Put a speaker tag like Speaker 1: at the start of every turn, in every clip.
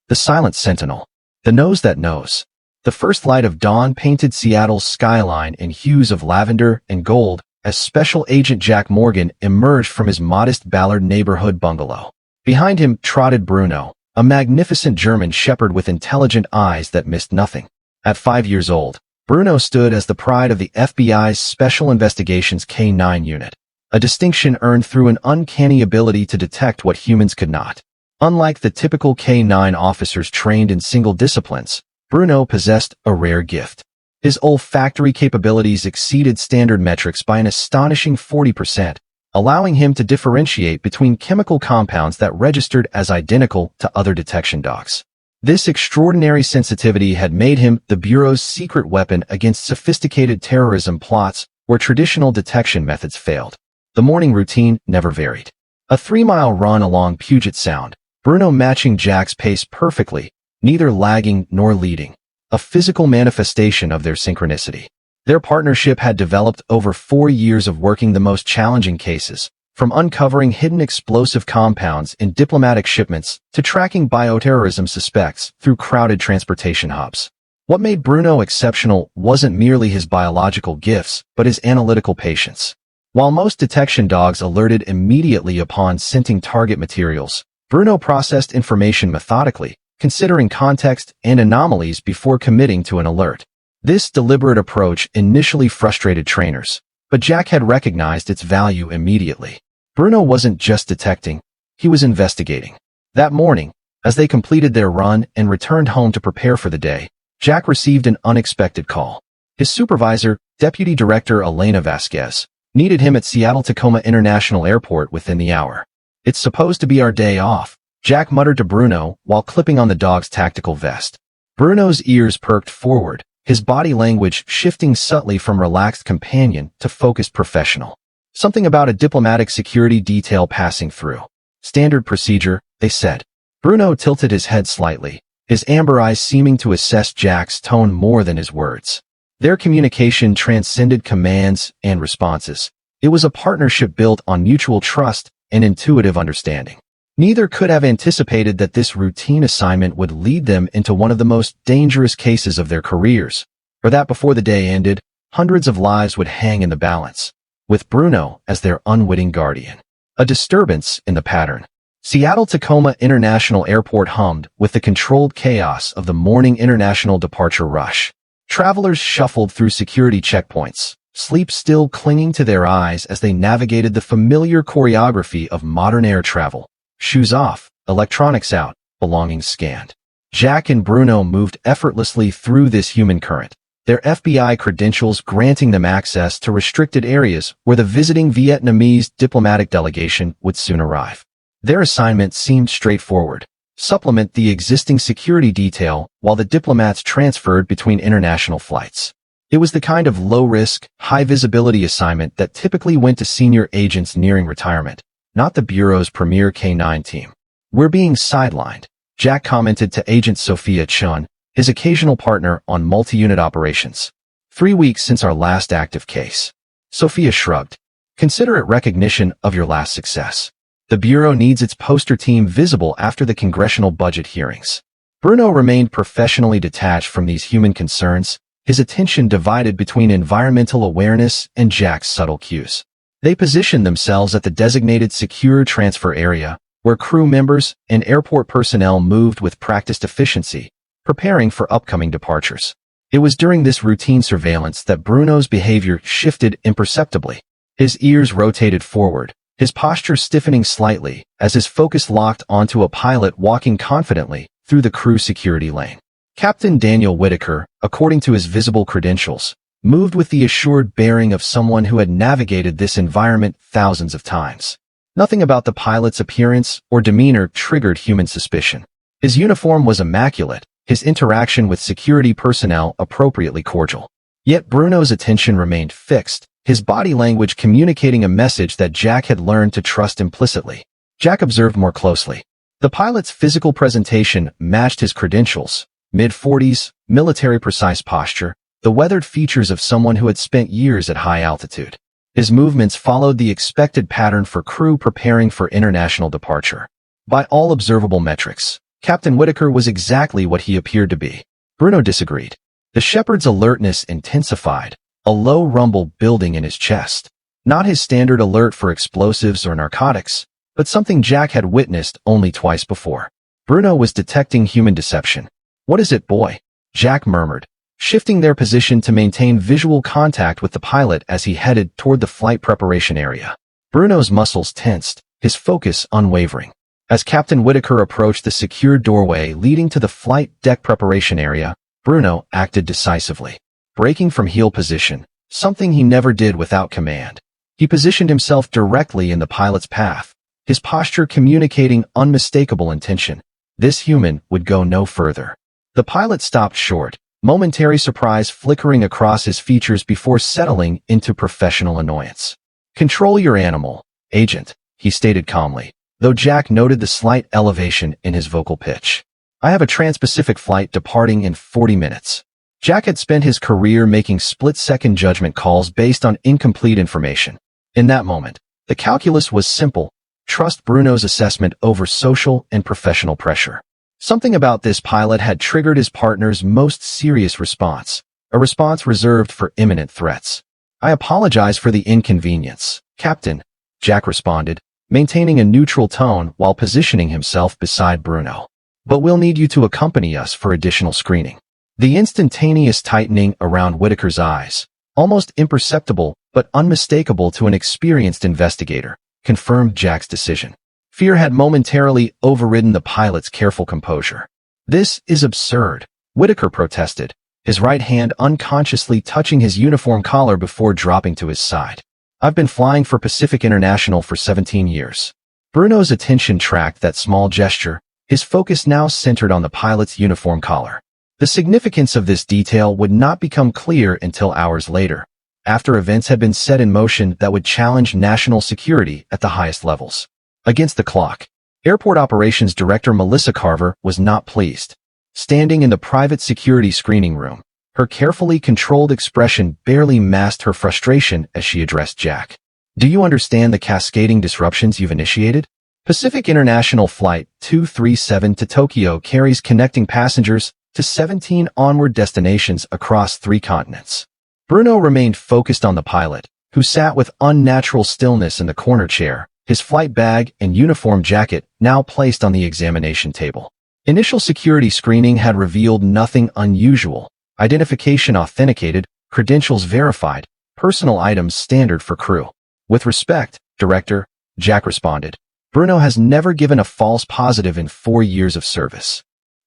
Speaker 1: The silent sentinel. The nose that knows. The first light of dawn painted Seattle's skyline in hues of lavender and gold as Special Agent Jack Morgan emerged from his modest Ballard neighborhood bungalow. Behind him trotted Bruno, a magnificent German shepherd with intelligent eyes that missed nothing. At 5 years old, Bruno stood as the pride of the FBI's Special Investigations K-9 unit, a distinction earned through an uncanny ability to detect what humans could not. Unlike the typical K-9 officers trained in single disciplines, Bruno possessed a rare gift. His olfactory capabilities exceeded standard metrics by an astonishing 40%, allowing him to differentiate between chemical compounds that registered as identical to other detection dogs. This extraordinary sensitivity had made him the Bureau's secret weapon against sophisticated terrorism plots where traditional detection methods failed. The morning routine never varied. A 3-mile run along Puget Sound, Bruno matching Jack's pace perfectly, neither lagging nor leading, a physical manifestation of their synchronicity. Their partnership had developed over 4 years of working the most challenging cases, from uncovering hidden explosive compounds in diplomatic shipments to tracking bioterrorism suspects through crowded transportation hubs. What made Bruno exceptional wasn't merely his biological gifts, but his analytical patience. While most detection dogs alerted immediately upon scenting target materials, Bruno processed information methodically, considering context and anomalies before committing to an alert. This deliberate approach initially frustrated trainers, but Jack had recognized its value immediately. Bruno wasn't just detecting, he was investigating. That morning, as they completed their run and returned home to prepare for the day, Jack received an unexpected call. His supervisor, Deputy Director Elena Vasquez, needed him at Seattle-Tacoma International Airport within the hour. "It's supposed to be our day off," Jack muttered to Bruno while clipping on the dog's tactical vest. Bruno's ears perked forward, his body language shifting subtly from relaxed companion to focused professional. Something about a diplomatic security detail passing through. "Standard procedure," they said. Bruno tilted his head slightly, his amber eyes seeming to assess Jack's tone more than his words. Their communication transcended commands and responses. It was a partnership built on mutual trust and intuitive understanding. Neither could have anticipated that this routine assignment would lead them into one of the most dangerous cases of their careers, or that before the day ended, hundreds of lives would hang in the balance, with Bruno as their unwitting guardian. A disturbance in the pattern. Seattle-Tacoma International Airport hummed with the controlled chaos of the morning international departure rush. Travelers shuffled through security checkpoints, sleep still clinging to their eyes as they navigated the familiar choreography of modern air travel. Shoes off, electronics out, belongings scanned. Jack and Bruno moved effortlessly through this human current, their FBI credentials granting them access to restricted areas where the visiting Vietnamese diplomatic delegation would soon arrive. Their assignment seemed straightforward: supplement the existing security detail while the diplomats transferred between international flights. It was the kind of low-risk, high-visibility assignment that typically went to senior agents nearing retirement, not the Bureau's premier K-9 team. "We're being sidelined," Jack commented to Agent Sophia Chun, his occasional partner on multi-unit operations. 3 weeks since our last active case." Sophia shrugged. "Consider it recognition of your last success. The Bureau needs its poster team visible after the congressional budget hearings." Bruno remained professionally detached from these human concerns, his attention divided between environmental awareness and Jack's subtle cues. They positioned themselves at the designated secure transfer area, where crew members and airport personnel moved with practiced efficiency, preparing for upcoming departures. It was during this routine surveillance that Bruno's behavior shifted imperceptibly. His ears rotated forward, his posture stiffening slightly as his focus locked onto a pilot walking confidently through the crew security lane. Captain Daniel Whitaker, according to his visible credentials, moved with the assured bearing of someone who had navigated this environment thousands of times. Nothing about the pilot's appearance or demeanor triggered human suspicion. His uniform was immaculate, his interaction with security personnel appropriately cordial. Yet Bruno's attention remained fixed, his body language communicating a message that Jack had learned to trust implicitly. Jack observed more closely. The pilot's physical presentation matched his credentials: mid-40s, military-precise posture, the weathered features of someone who had spent years at high altitude. His movements followed the expected pattern for crew preparing for international departure. By all observable metrics, Captain Whitaker was exactly what he appeared to be. Bruno disagreed. The shepherd's alertness intensified, a low rumble building in his chest. Not his standard alert for explosives or narcotics, but something Jack had witnessed only twice before. Bruno was detecting human deception. "What is it, boy?" Jack murmured, shifting their position to maintain visual contact with the pilot as he headed toward the flight preparation area. Bruno's muscles tensed, his focus unwavering. As Captain Whitaker approached the secure doorway leading to the flight deck preparation area, Bruno acted decisively. Breaking from heel position, something he never did without command. He positioned himself directly in the pilot's path, his posture communicating unmistakable intention. This human would go no further. The pilot stopped short, momentary surprise flickering across his features before settling into professional annoyance. "Control your animal, Agent," he stated calmly, though Jack noted the slight elevation in his vocal pitch. "I have a trans-Pacific flight departing in 40 minutes. Jack had spent his career making split-second judgment calls based on incomplete information. In that moment, the calculus was simple: trust Bruno's assessment over social and professional pressure. Something about this pilot had triggered his partner's most serious response, a response reserved for imminent threats. "I apologize for the inconvenience, Captain," Jack responded, maintaining a neutral tone while positioning himself beside Bruno. "But we'll need you to accompany us for additional screening." The instantaneous tightening around Whitaker's eyes, almost imperceptible but unmistakable to an experienced investigator, confirmed Jack's decision. Fear had momentarily overridden the pilot's careful composure. "This is absurd," Whitaker protested, his right hand unconsciously touching his uniform collar before dropping to his side. "I've been flying for Pacific International for 17 years. Bruno's attention tracked that small gesture, his focus now centered on the pilot's uniform collar. The significance of this detail would not become clear until hours later, after events had been set in motion that would challenge national security at the highest levels. Against the clock, Airport Operations Director Melissa Carver was not pleased. Standing in the private security screening room, her carefully controlled expression barely masked her frustration as she addressed Jack. "Do you understand the cascading disruptions you've initiated? Pacific International Flight 237 to Tokyo carries connecting passengers to 17 onward destinations across 3 continents. Bruno remained focused on the pilot, who sat with unnatural stillness in the corner chair, his flight bag and uniform jacket now placed on the examination table. Initial security screening had revealed nothing unusual. Identification authenticated, credentials verified, personal items standard for crew. "With respect, Director," Jack responded, "Bruno has never given a false positive in 4 years of service."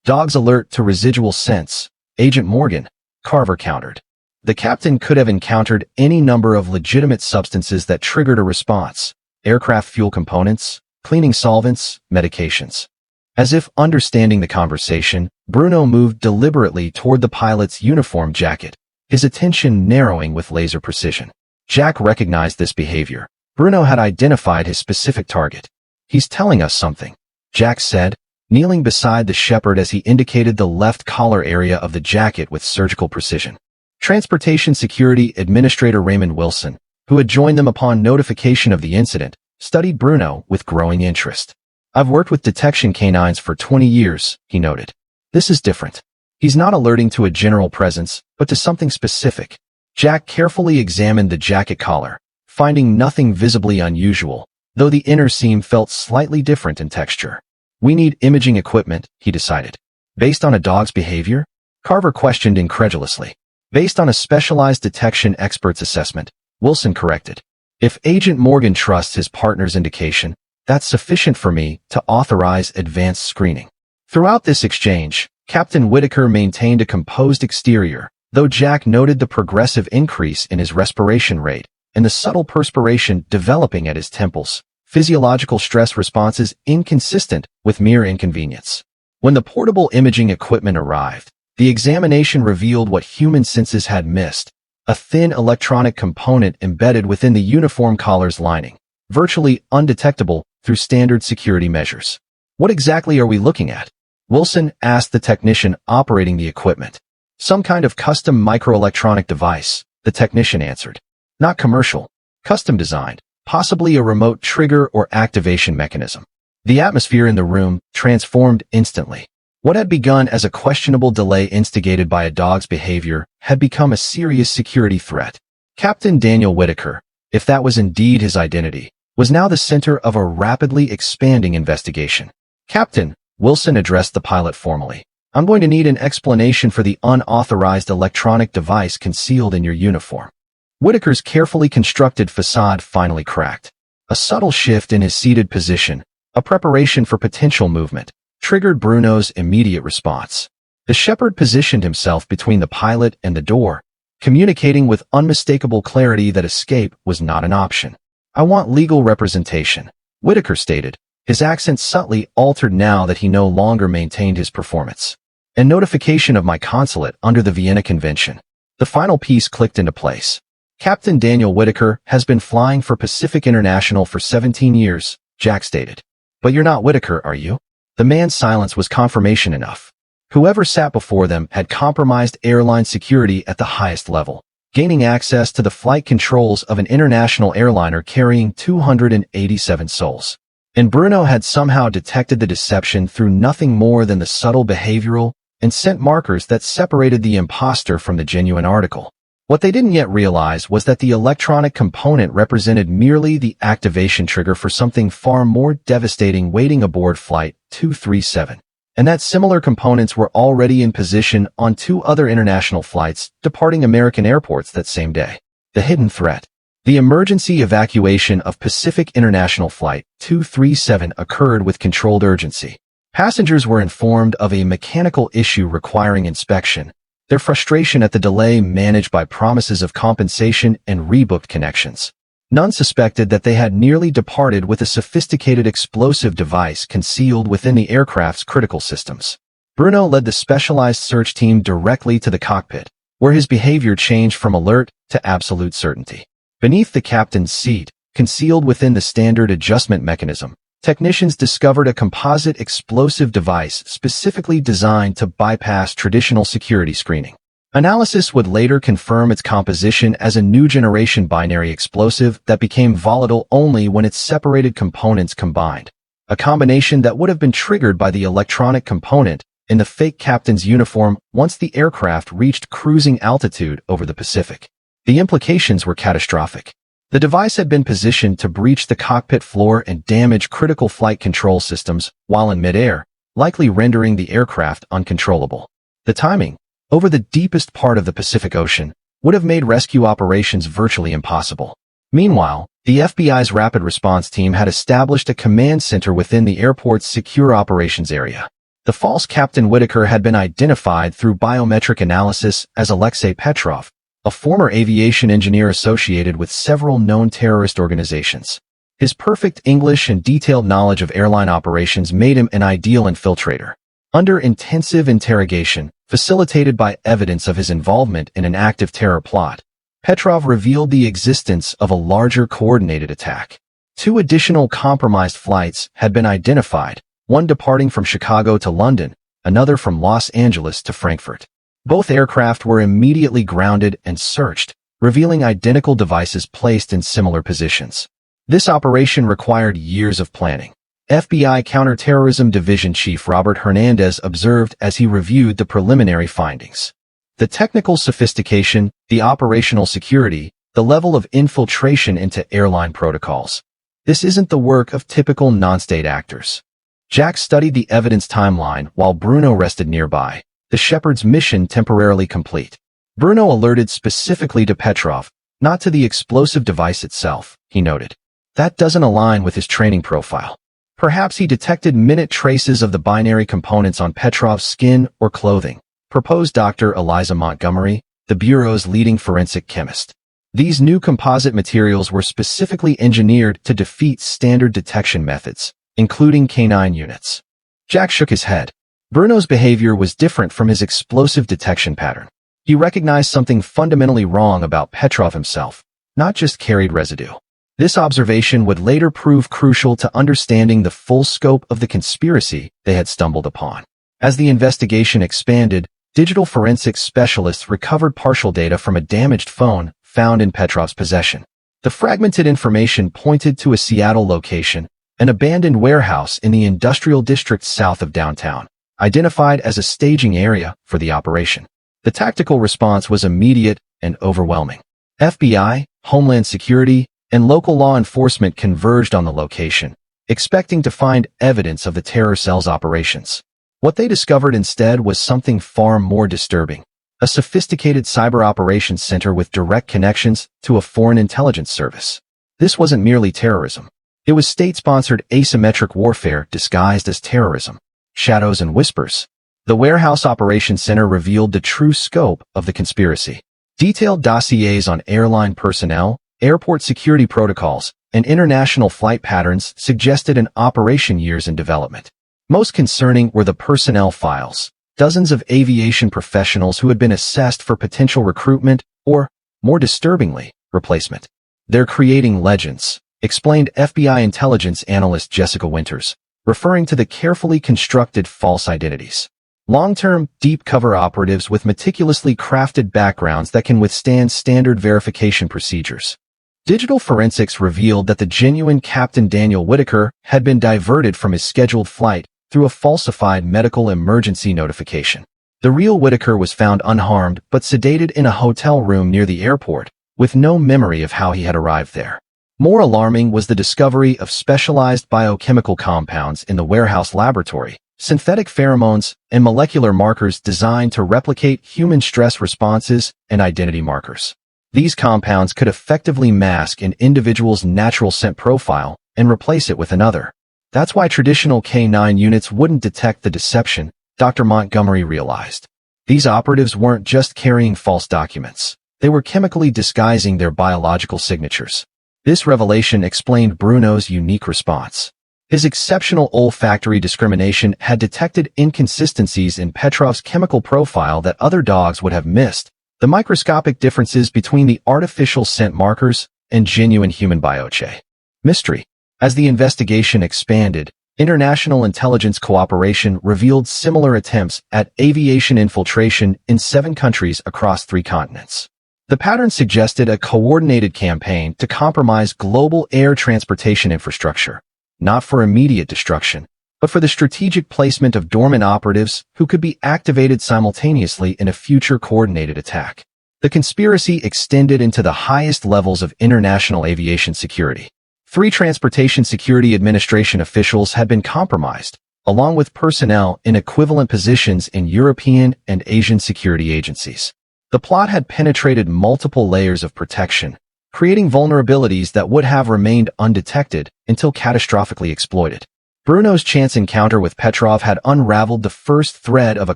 Speaker 1: "Dogs alert to residual sense, Agent Morgan," Carver countered. The captain could have encountered any number of legitimate substances that triggered a response: aircraft fuel components, cleaning solvents, medications. As if understanding the conversation, Bruno moved deliberately toward the pilot's uniform jacket, his attention narrowing with laser precision. Jack recognized this behavior. Bruno had identified his specific target. "He's telling us something," Jack said, kneeling beside the shepherd as he indicated the left collar area of the jacket with surgical precision. Transportation Security Administrator Raymond Wilson, who had joined them upon notification of the incident, studied Bruno with growing interest. "I've worked with detection canines for 20 years, he noted. "This is different. He's not alerting to a general presence, but to something specific." Jack carefully examined the jacket collar, finding nothing visibly unusual, though the inner seam felt slightly different in texture. "We need imaging equipment," he decided. "Based on a dog's behavior?" Carver questioned incredulously. "Based on a specialized detection expert's assessment," Wilson corrected. "If Agent Morgan trusts his partner's indication, that's sufficient for me to authorize advanced screening." Throughout this exchange, Captain Whitaker maintained a composed exterior, though Jack noted the progressive increase in his respiration rate and the subtle perspiration developing at his temples, physiological stress responses inconsistent with mere inconvenience. When the portable imaging equipment arrived, the examination revealed what human senses had missed: a thin electronic component embedded within the uniform collar's lining, virtually undetectable through standard security measures. "What exactly are we looking at?" Wilson asked the technician operating the equipment. "Some kind of custom microelectronic device," the technician answered. "Not commercial. Custom designed. Possibly a remote trigger or activation mechanism." The atmosphere in the room transformed instantly. What had begun as a questionable delay instigated by a dog's behavior had become a serious security threat. Captain Daniel Whitaker, if that was indeed his identity, was now the center of a rapidly expanding investigation. Captain, Wilson addressed the pilot formally. I'm going to need an explanation for the unauthorized electronic device concealed in your uniform. Whitaker's carefully constructed facade finally cracked. A subtle shift in his seated position, a preparation for potential movement, triggered Bruno's immediate response. The shepherd positioned himself between the pilot and the door, communicating with unmistakable clarity that escape was not an option. I want legal representation, Whitaker stated, his accent subtly altered now that he no longer maintained his performance. And notification of my consulate under the Vienna Convention. The final piece clicked into place. Captain Daniel Whitaker has been flying for Pacific International for 17 years, Jack stated. But you're not Whitaker, are you? The man's silence was confirmation enough. Whoever sat before them had compromised airline security at the highest level, gaining access to the flight controls of an international airliner carrying 287 souls. And Bruno had somehow detected the deception through nothing more than the subtle behavioral and scent markers that separated the imposter from the genuine article. What they didn't yet realize was that the electronic component represented merely the activation trigger for something far more devastating waiting aboard Flight 237, and that similar components were already in position on 2 other international flights departing American airports that same day. The hidden threat. The emergency evacuation of Pacific International Flight 237 occurred with controlled urgency. Passengers were informed of a mechanical issue requiring inspection, their frustration at the delay managed by promises of compensation and rebooked connections. None suspected that they had nearly departed with a sophisticated explosive device concealed within the aircraft's critical systems. Bruno led the specialized search team directly to the cockpit, where his behavior changed from alert to absolute certainty. Beneath the captain's seat, concealed within the standard adjustment mechanism, technicians discovered a composite explosive device specifically designed to bypass traditional security screening. Analysis would later confirm its composition as a new generation binary explosive that became volatile only when its separated components combined, a combination that would have been triggered by the electronic component in the fake captain's uniform once the aircraft reached cruising altitude over the Pacific. The implications were catastrophic. The device had been positioned to breach the cockpit floor and damage critical flight control systems while in midair, likely rendering the aircraft uncontrollable. The timing, over the deepest part of the Pacific Ocean, would have made rescue operations virtually impossible. Meanwhile, the FBI's rapid response team had established a command center within the airport's secure operations area. The false Captain Whitaker had been identified through biometric analysis as Alexei Petrov, a former aviation engineer associated with several known terrorist organizations. His perfect English and detailed knowledge of airline operations made him an ideal infiltrator. Under intensive interrogation, facilitated by evidence of his involvement in an active terror plot, Petrov revealed the existence of a larger coordinated attack. 2 additional compromised flights had been identified, one departing from Chicago to London, another from Los Angeles to Frankfurt. Both aircraft were immediately grounded and searched, revealing identical devices placed in similar positions. This operation required years of planning. FBI Counterterrorism Division Chief Robert Hernandez observed as he reviewed the preliminary findings. The technical sophistication, the operational security, the level of infiltration into airline protocols. This isn't the work of typical non-state actors. Jack studied the evidence timeline while Bruno rested nearby, the shepherd's mission temporarily complete. Bruno alerted specifically to Petrov, not to the explosive device itself, he noted. That doesn't align with his training profile. Perhaps he detected minute traces of the binary components on Petrov's skin or clothing, proposed Dr. Eliza Montgomery, the Bureau's leading forensic chemist. These new composite materials were specifically engineered to defeat standard detection methods, including canine units. Jack shook his head. Bruno's behavior was different from his explosive detection pattern. He recognized something fundamentally wrong about Petrov himself, not just carried residue. This observation would later prove crucial to understanding the full scope of the conspiracy they had stumbled upon. As the investigation expanded, digital forensics specialists recovered partial data from a damaged phone found in Petrov's possession. The fragmented information pointed to a Seattle location, an abandoned warehouse in the industrial district south of downtown, identified as a staging area for the operation. The tactical response was immediate and overwhelming. FBI, Homeland Security, and local law enforcement converged on the location, expecting to find evidence of the terror cell's operations. What they discovered instead was something far more disturbing: a sophisticated cyber operations center with direct connections to a foreign intelligence service. This wasn't merely terrorism. It was state-sponsored asymmetric warfare disguised as terrorism. Shadows and whispers. The Warehouse Operations Center revealed the true scope of the conspiracy. Detailed dossiers on airline personnel, airport security protocols, and international flight patterns suggested an operation years in development. Most concerning were the personnel files. Dozens of aviation professionals who had been assessed for potential recruitment or, more disturbingly, replacement. "They're creating legends," explained FBI intelligence analyst Jessica Winters, referring to the carefully constructed false identities. Long-term, deep-cover operatives with meticulously crafted backgrounds that can withstand standard verification procedures. Digital forensics revealed that the genuine Captain Daniel Whitaker had been diverted from his scheduled flight through a falsified medical emergency notification. The real Whitaker was found unharmed but sedated in a hotel room near the airport, with no memory of how he had arrived there. More alarming was the discovery of specialized biochemical compounds in the warehouse laboratory, synthetic pheromones, and molecular markers designed to replicate human stress responses and identity markers. These compounds could effectively mask an individual's natural scent profile and replace it with another. That's why traditional K9 units wouldn't detect the deception, Dr. Montgomery realized. These operatives weren't just carrying false documents. They were chemically disguising their biological signatures. This revelation explained Bruno's unique response. His exceptional olfactory discrimination had detected inconsistencies in Petrov's chemical profile that other dogs would have missed, the microscopic differences between the artificial scent markers and genuine human bioche. Mystery. As the investigation expanded, international intelligence cooperation revealed similar attempts at aviation infiltration in 7 countries across 3 continents. The pattern suggested a coordinated campaign to compromise global air transportation infrastructure, not for immediate destruction, but for the strategic placement of dormant operatives who could be activated simultaneously in a future coordinated attack. The conspiracy extended into the highest levels of international aviation security. 3 Transportation Security Administration officials had been compromised, along with personnel in equivalent positions in European and Asian security agencies. The plot had penetrated multiple layers of protection, creating vulnerabilities that would have remained undetected until catastrophically exploited. Bruno's chance encounter with Petrov had unraveled the first thread of a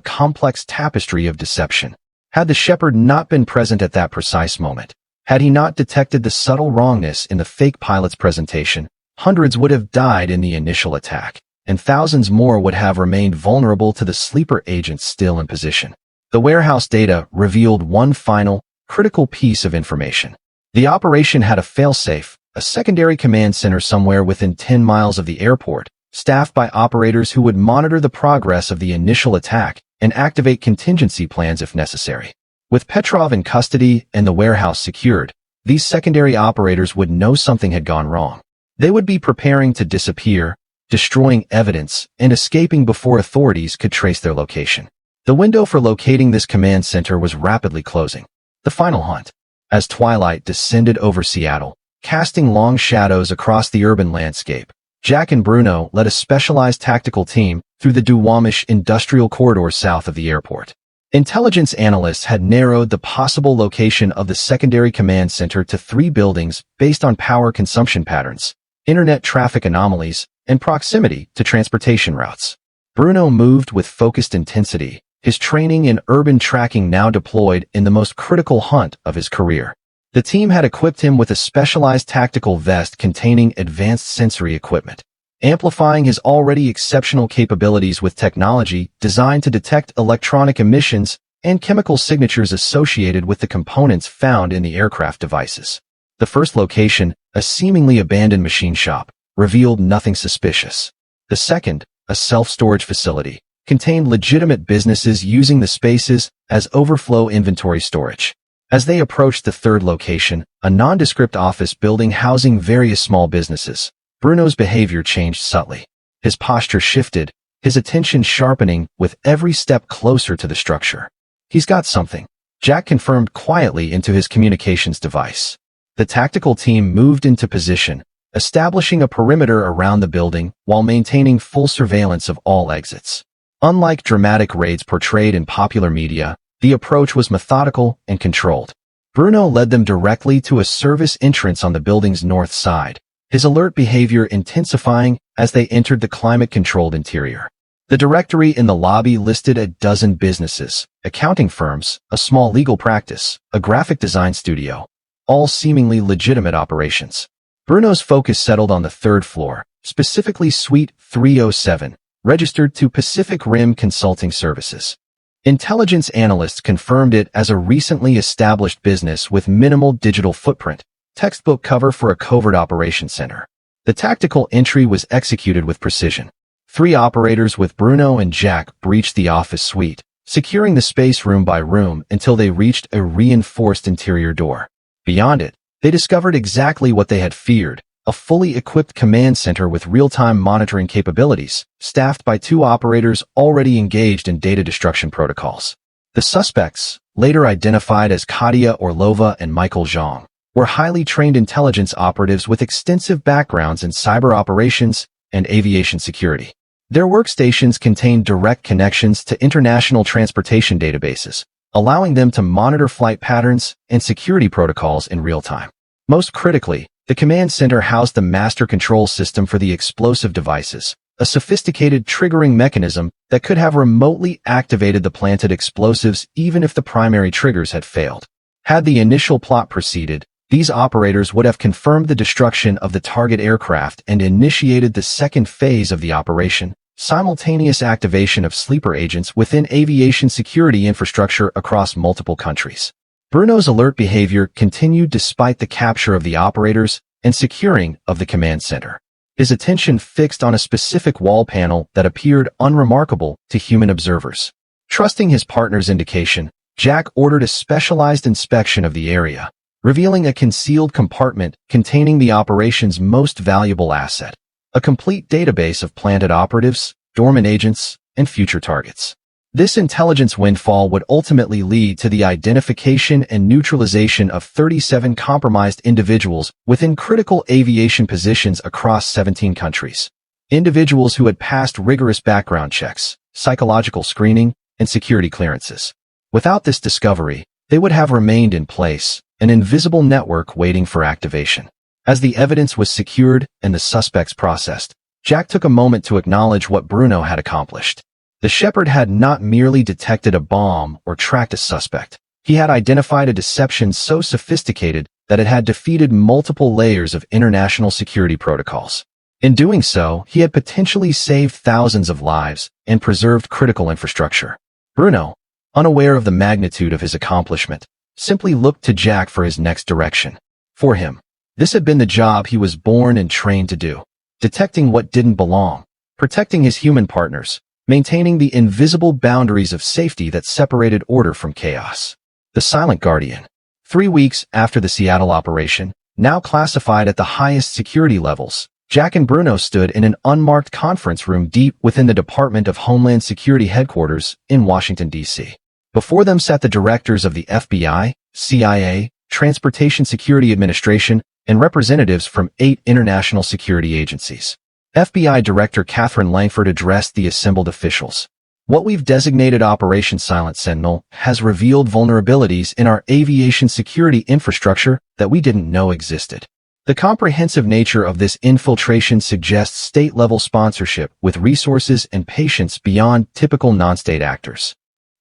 Speaker 1: complex tapestry of deception. Had the shepherd not been present at that precise moment, had he not detected the subtle wrongness in the fake pilot's presentation, hundreds would have died in the initial attack, and thousands more would have remained vulnerable to the sleeper agents still in position. The warehouse data revealed one final, critical piece of information. The operation had a failsafe, a secondary command center somewhere within 10 miles of the airport, staffed by operators who would monitor the progress of the initial attack and activate contingency plans if necessary. With Petrov in custody and the warehouse secured, these secondary operators would know something had gone wrong. They would be preparing to disappear, destroying evidence, and escaping before authorities could trace their location. The window for locating this command center was rapidly closing. The final hunt. As twilight descended over Seattle, casting long shadows across the urban landscape, Jack and Bruno led a specialized tactical team through the Duwamish industrial corridor south of the airport. Intelligence analysts had narrowed the possible location of the secondary command center to 3 buildings based on power consumption patterns, internet traffic anomalies, and proximity to transportation routes. Bruno moved with focused intensity, his training in urban tracking now deployed in the most critical hunt of his career. The team had equipped him with a specialized tactical vest containing advanced sensory equipment, amplifying his already exceptional capabilities with technology designed to detect electronic emissions and chemical signatures associated with the components found in the aircraft devices. The first location, a seemingly abandoned machine shop, revealed nothing suspicious. The second, a self-storage facility, contained legitimate businesses using the spaces as overflow inventory storage. As they approached the third location, a nondescript office building housing various small businesses, Bruno's behavior changed subtly. His posture shifted, his attention sharpening with every step closer to the structure. "He's got something," Jack confirmed quietly into his communications device. The tactical team moved into position, establishing a perimeter around the building while maintaining full surveillance of all exits. Unlike dramatic raids portrayed in popular media, the approach was methodical and controlled. Bruno led them directly to a service entrance on the building's north side, his alert behavior intensifying as they entered the climate-controlled interior. The directory in the lobby listed a dozen businesses, accounting firms, a small legal practice, a graphic design studio, all seemingly legitimate operations. Bruno's focus settled on the third floor, specifically Suite 307, registered to Pacific Rim Consulting Services. Intelligence analysts confirmed it as a recently established business with minimal digital footprint, textbook cover for a covert operations center. The tactical entry was executed with precision. 3 operators with Bruno and Jack breached the office suite, securing the space room by room until they reached a reinforced interior door. Beyond it, they discovered exactly what they had feared, a fully equipped command center with real-time monitoring capabilities, staffed by 2 operators already engaged in data destruction protocols. The suspects, later identified as Katia Orlova and Michael Zhang, were highly trained intelligence operatives with extensive backgrounds in cyber operations and aviation security. Their workstations contained direct connections to international transportation databases, allowing them to monitor flight patterns and security protocols in real time. Most critically, the command center housed the master control system for the explosive devices, a sophisticated triggering mechanism that could have remotely activated the planted explosives even if the primary triggers had failed. Had the initial plot proceeded, these operators would have confirmed the destruction of the target aircraft and initiated the second phase of the operation, simultaneous activation of sleeper agents within aviation security infrastructure across multiple countries. Bruno's alert behavior continued despite the capture of the operators and securing of the command center. His attention fixed on a specific wall panel that appeared unremarkable to human observers. Trusting his partner's indication, Jack ordered a specialized inspection of the area, revealing a concealed compartment containing the operation's most valuable asset, a complete database of planted operatives, dormant agents, and future targets. This intelligence windfall would ultimately lead to the identification and neutralization of 37 compromised individuals within critical aviation positions across 17 countries. Individuals who had passed rigorous background checks, psychological screening, and security clearances. Without this discovery, they would have remained in place, an invisible network waiting for activation. As the evidence was secured and the suspects processed, Jack took a moment to acknowledge what Bruno had accomplished. The Shepherd had not merely detected a bomb or tracked a suspect. He had identified a deception so sophisticated that it had defeated multiple layers of international security protocols. In doing so, he had potentially saved thousands of lives and preserved critical infrastructure. Bruno, unaware of the magnitude of his accomplishment, simply looked to Jack for his next direction. For him, this had been the job he was born and trained to do, detecting what didn't belong, protecting his human partners, maintaining the invisible boundaries of safety that separated order from chaos. The Silent Guardian. 3 weeks after the Seattle operation, now classified at the highest security levels, Jack and Bruno stood in an unmarked conference room deep within the Department of Homeland Security headquarters in Washington, D.C. Before them sat the directors of the FBI, CIA, Transportation Security Administration, and representatives from 8 international security agencies. FBI Director Catherine Langford addressed the assembled officials. What we've designated Operation Silent Sentinel has revealed vulnerabilities in our aviation security infrastructure that we didn't know existed. The comprehensive nature of this infiltration suggests state-level sponsorship with resources and patience beyond typical non-state actors.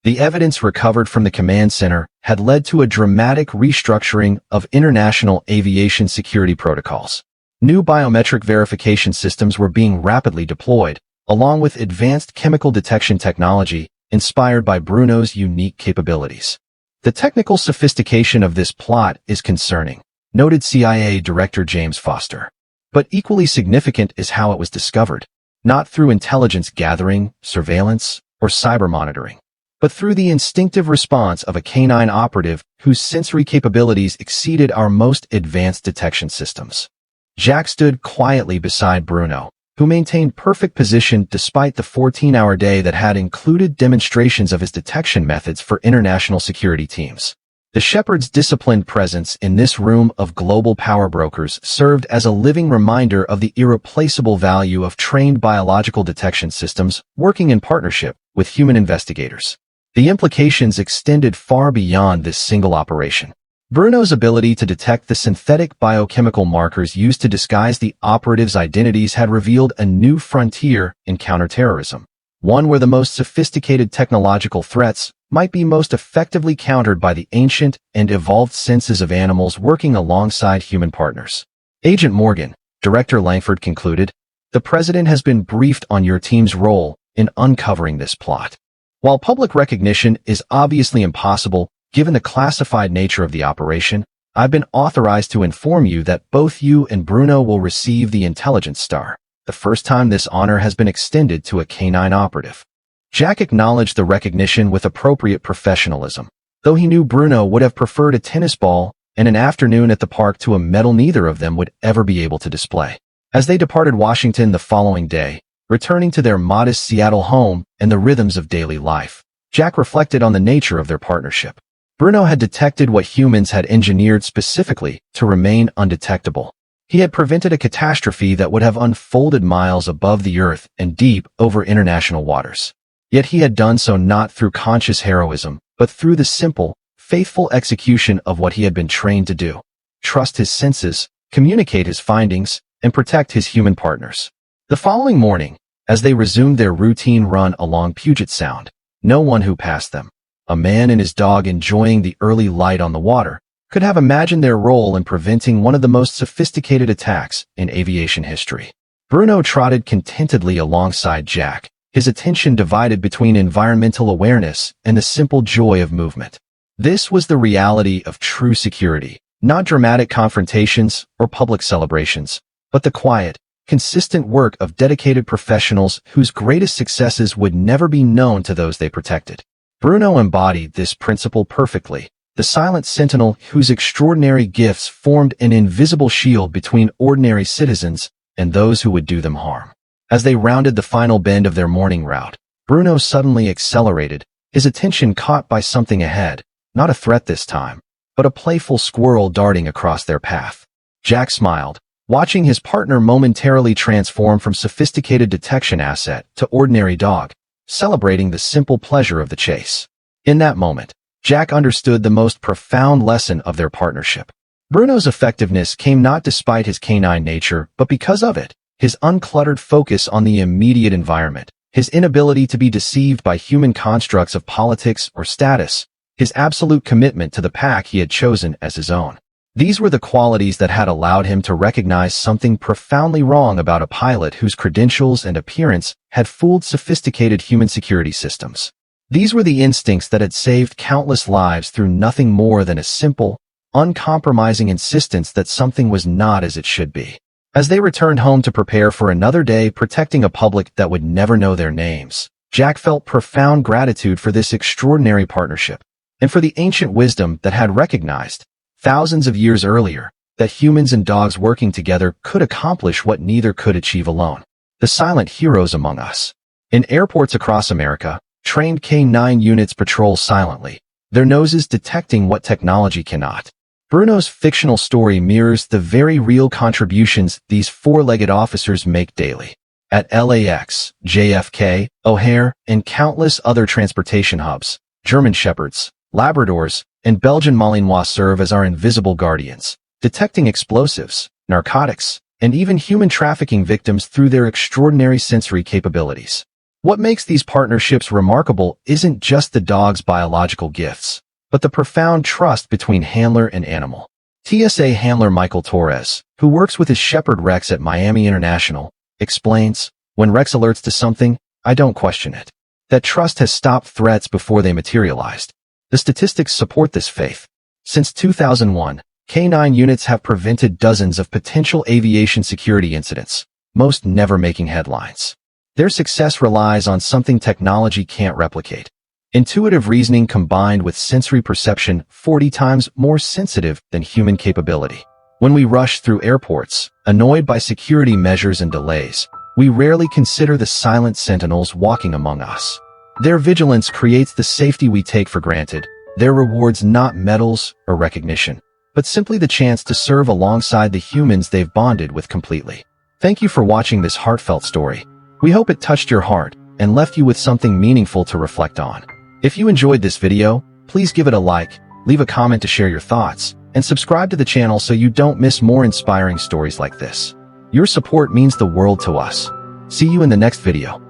Speaker 1: The evidence recovered from the command center had led to a dramatic restructuring of international aviation security protocols. New biometric verification systems were being rapidly deployed, along with advanced chemical detection technology inspired by Bruno's unique capabilities. The technical sophistication of this plot is concerning, noted CIA Director James Foster. But equally significant is how it was discovered, not through intelligence gathering, surveillance, or cyber monitoring, but through the instinctive response of a canine operative whose sensory capabilities exceeded our most advanced detection systems. Jack stood quietly beside Bruno, who maintained perfect position despite the 14-hour day that had included demonstrations of his detection methods for international security teams. The shepherd's disciplined presence in this room of global power brokers served as a living reminder of the irreplaceable value of trained biological detection systems working in partnership with human investigators. The implications extended far beyond this single operation. Bruno's ability to detect the synthetic biochemical markers used to disguise the operatives' identities had revealed a new frontier in counterterrorism, one where the most sophisticated technological threats might be most effectively countered by the ancient and evolved senses of animals working alongside human partners. Agent Morgan, Director Langford concluded, the President has been briefed on your team's role in uncovering this plot. While public recognition is obviously impossible, given the classified nature of the operation, I've been authorized to inform you that both you and Bruno will receive the Intelligence Star, the first time this honor has been extended to a canine operative. Jack acknowledged the recognition with appropriate professionalism, though he knew Bruno would have preferred a tennis ball and an afternoon at the park to a medal neither of them would ever be able to display. As they departed Washington the following day, returning to their modest Seattle home and the rhythms of daily life, Jack reflected on the nature of their partnership. Bruno had detected what humans had engineered specifically to remain undetectable. He had prevented a catastrophe that would have unfolded miles above the earth and deep over international waters. Yet he had done so not through conscious heroism, but through the simple, faithful execution of what he had been trained to do: trust his senses, communicate his findings, and protect his human partners. The following morning, as they resumed their routine run along Puget Sound, no one who passed them, a man and his dog enjoying the early light on the water, could have imagined their role in preventing one of the most sophisticated attacks in aviation history. Bruno trotted contentedly alongside Jack, his attention divided between environmental awareness and the simple joy of movement. This was the reality of true security, not dramatic confrontations or public celebrations, but the quiet, consistent work of dedicated professionals whose greatest successes would never be known to those they protected. Bruno embodied this principle perfectly, the silent sentinel whose extraordinary gifts formed an invisible shield between ordinary citizens and those who would do them harm. As they rounded the final bend of their morning route, Bruno suddenly accelerated, his attention caught by something ahead, not a threat this time, but a playful squirrel darting across their path. Jack smiled, watching his partner momentarily transform from sophisticated detection asset to ordinary dog, celebrating the simple pleasure of the chase. In that moment, Jack understood the most profound lesson of their partnership. Bruno's effectiveness came not despite his canine nature, but because of it. His uncluttered focus on the immediate environment, his inability to be deceived by human constructs of politics or status, his absolute commitment to the pack he had chosen as his own. These were the qualities that had allowed him to recognize something profoundly wrong about a pilot whose credentials and appearance had fooled sophisticated human security systems. These were the instincts that had saved countless lives through nothing more than a simple, uncompromising insistence that something was not as it should be. As they returned home to prepare for another day protecting a public that would never know their names, Jack felt profound gratitude for this extraordinary partnership, and for the ancient wisdom that had recognized, thousands of years earlier, that humans and dogs working together could accomplish what neither could achieve alone. The silent heroes among us. In airports across America, trained K-9 units patrol silently, their noses detecting what technology cannot. Bruno's fictional story mirrors the very real contributions these four-legged officers make daily. At LAX, JFK, O'Hare, and countless other transportation hubs, German Shepherds, Labradors, and Belgian Malinois serve as our invisible guardians, detecting explosives, narcotics, and even human trafficking victims through their extraordinary sensory capabilities. What makes these partnerships remarkable isn't just the dog's biological gifts, but the profound trust between handler and animal. TSA handler Michael Torres, who works with his shepherd Rex at Miami International, explains, "When Rex alerts to something, I don't question it. That trust has stopped threats before they materialized." The statistics support this faith. Since 2001, K-9 units have prevented dozens of potential aviation security incidents, most never making headlines. Their success relies on something technology can't replicate: intuitive reasoning combined with sensory perception 40 times more sensitive than human capability. When we rush through airports, annoyed by security measures and delays, we rarely consider the silent sentinels walking among us. Their vigilance creates the safety we take for granted, their rewards not medals or recognition, but simply the chance to serve alongside the humans they've bonded with completely. Thank you for watching this heartfelt story. We hope it touched your heart and left you with something meaningful to reflect on. If you enjoyed this video, please give it a like, leave a comment to share your thoughts, and subscribe to the channel so you don't miss more inspiring stories like this. Your support means the world to us. See you in the next video.